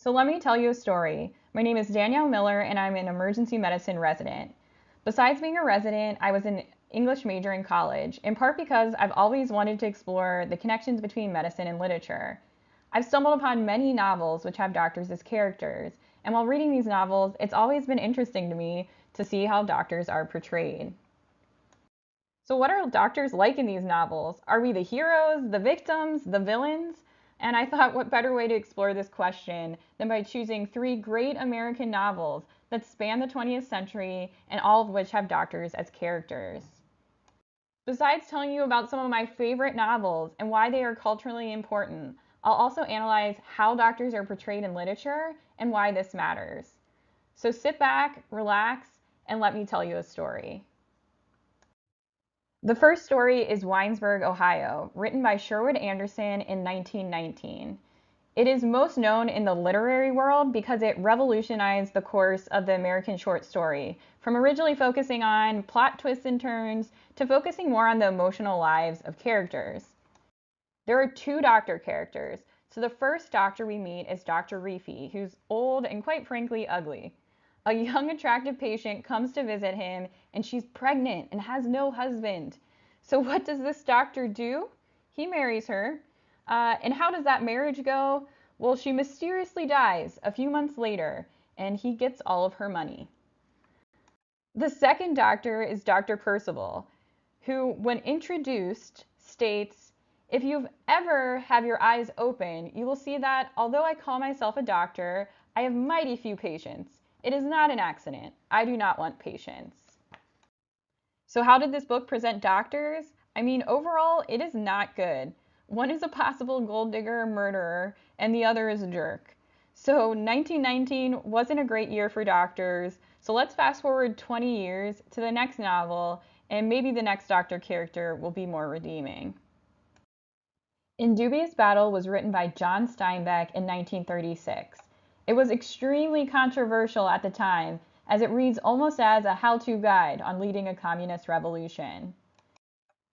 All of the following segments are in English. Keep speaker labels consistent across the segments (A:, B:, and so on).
A: So let me tell you a story. My name is Danielle Miller and I'm an emergency medicine resident. Besides being a resident, I was an English major in college, in part because I've always wanted to explore the connections between medicine and literature. I've stumbled upon many novels which have doctors as characters, and while reading these novels, it's always been interesting to me to see how doctors are portrayed. So, what are doctors like in these novels? Are we the heroes, the victims, the villains? And I thought, what better way to explore this question than by choosing three great American novels that span the 20th century and all of which have doctors as characters. Besides telling you about some of my favorite novels and why they are culturally important, I'll also analyze how doctors are portrayed in literature and why this matters. So sit back, relax, and let me tell you a story. The first story is Winesburg, Ohio, written by Sherwood Anderson in 1919. It is most known in the literary world because it revolutionized the course of the American short story, from originally focusing on plot twists and turns to focusing more on the emotional lives of characters. There are two doctor characters. So the first doctor we meet is Dr. Reefy, who's old and quite frankly ugly. A young, attractive patient comes to visit him, and she's pregnant and has no husband. So, what does this doctor do? He marries her. And how does that marriage go? Well, she mysteriously dies a few months later, and he gets all of her money. The second doctor is Dr. Percival, who, when introduced, states, "If you've ever have your eyes open, you will see that although I call myself a doctor, I have mighty few patients. It is not an accident. I do not want patients." So how did this book present doctors? I mean, overall, it is not good. One is a possible gold digger murderer, and the other is a jerk. So 1919 wasn't a great year for doctors. So let's fast forward 20 years to the next novel, and maybe the next doctor character will be more redeeming. In Dubious Battle was written by John Steinbeck in 1936. It was extremely controversial at the time, as it reads almost as a how-to guide on leading a communist revolution.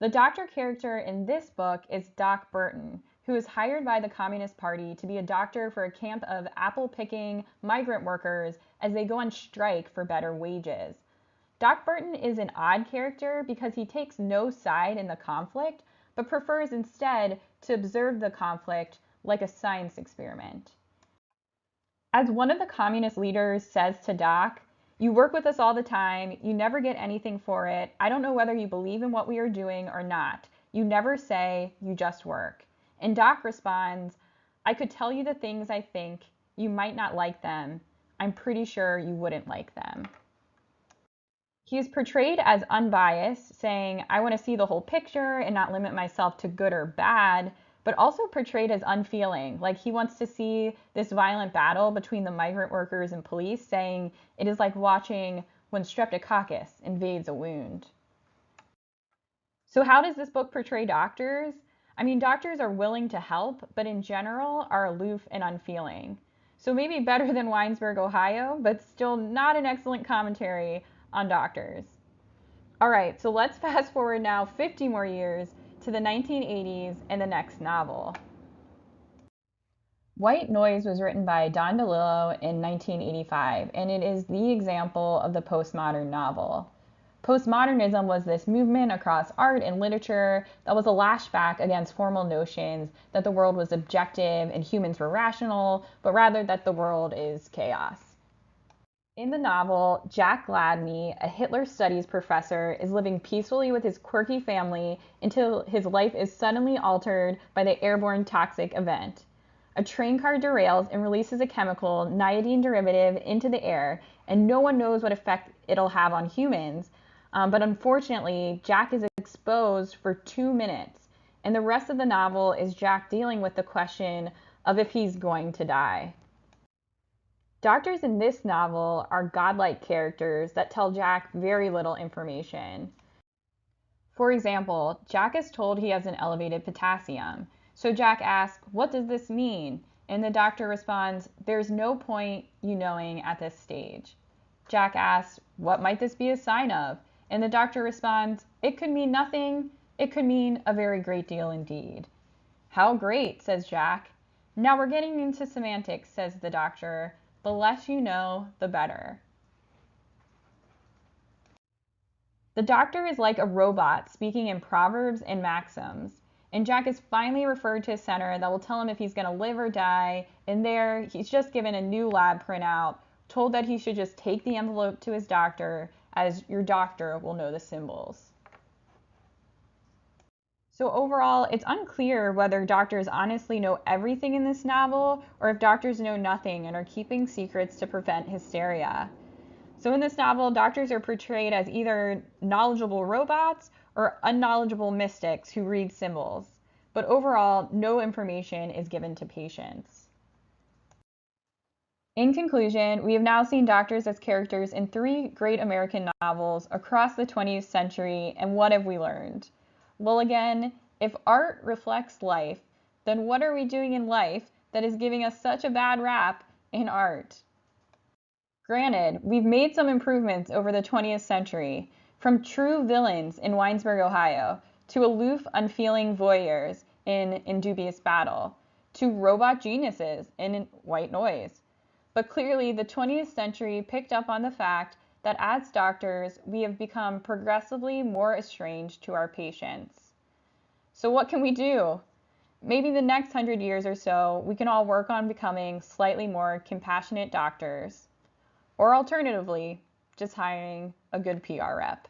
A: The doctor character in this book is Doc Burton, who is hired by the Communist Party to be a doctor for a camp of apple-picking migrant workers as they go on strike for better wages. Doc Burton is an odd character because he takes no side in the conflict, but prefers instead to observe the conflict like a science experiment. As one of the communist leaders says to Doc, "You work with us all the time, you never get anything for it. I don't know whether you believe in what we are doing or not. You never say, you just work." And Doc responds, "I could tell you the things I think. You might not like them. I'm pretty sure you wouldn't like them." He is portrayed as unbiased, saying, "I want to see the whole picture and not limit myself to good or bad," but also portrayed as unfeeling, like he wants to see this violent battle between the migrant workers and police, saying it is like watching when Streptococcus invades a wound. So how does this book portray doctors? I mean, doctors are willing to help, but in general are aloof and unfeeling. So maybe better than Winesburg, Ohio, but still not an excellent commentary on doctors. All right, so let's fast forward now 50 more years to the 1980s and the next novel. White Noise was written by Don DeLillo in 1985, and it is the example of the postmodern novel. Postmodernism was this movement across art and literature that was a lashback against formal notions that the world was objective and humans were rational, but rather that the world is chaos. In the novel, Jack Gladney, a Hitler studies professor, is living peacefully with his quirky family until his life is suddenly altered by the airborne toxic event. A train car derails and releases a chemical, niodine derivative, into the air, and no one knows what effect it'll have on humans. But unfortunately, Jack is exposed for 2 minutes, and the rest of the novel is Jack dealing with the question of if he's going to die. Doctors in this novel are godlike characters that tell Jack very little information. For example, Jack is told he has an elevated potassium. So Jack asks, "What does this mean?" And the doctor responds, "There's no point you knowing at this stage." Jack asks, "What might this be a sign of?" And the doctor responds, "It could mean nothing. It could mean a very great deal indeed." "How great," says Jack. Now we're getting into semantics, says the doctor. The less you know, the better. The doctor is like a robot speaking in proverbs and maxims. And Jack is finally referred to a center that will tell him if he's going to live or die. And there, he's just given a new lab printout, told that he should just take the envelope to his doctor, as your doctor will know the symbols. So overall, it's unclear whether doctors honestly know everything in this novel or if doctors know nothing and are keeping secrets to prevent hysteria. So in this novel, doctors are portrayed as either knowledgeable robots or unknowledgeable mystics who read symbols. But overall, no information is given to patients. In conclusion, we have now seen doctors as characters in 3 great American novels across the 20th century, and what have we learned? Well, again, if art reflects life, then what are we doing in life that is giving us such a bad rap in art? Granted, we've made some improvements over the 20th century, from true villains in Winesburg, Ohio, to aloof, unfeeling voyeurs in Dubious Battle, to robot geniuses in White Noise. But clearly, the 20th century picked up on the fact that as doctors, we have become progressively more estranged to our patients. So what can we do? Maybe the next 100 years or so, we can all work on becoming slightly more compassionate doctors. Or alternatively, just hiring a good PR rep.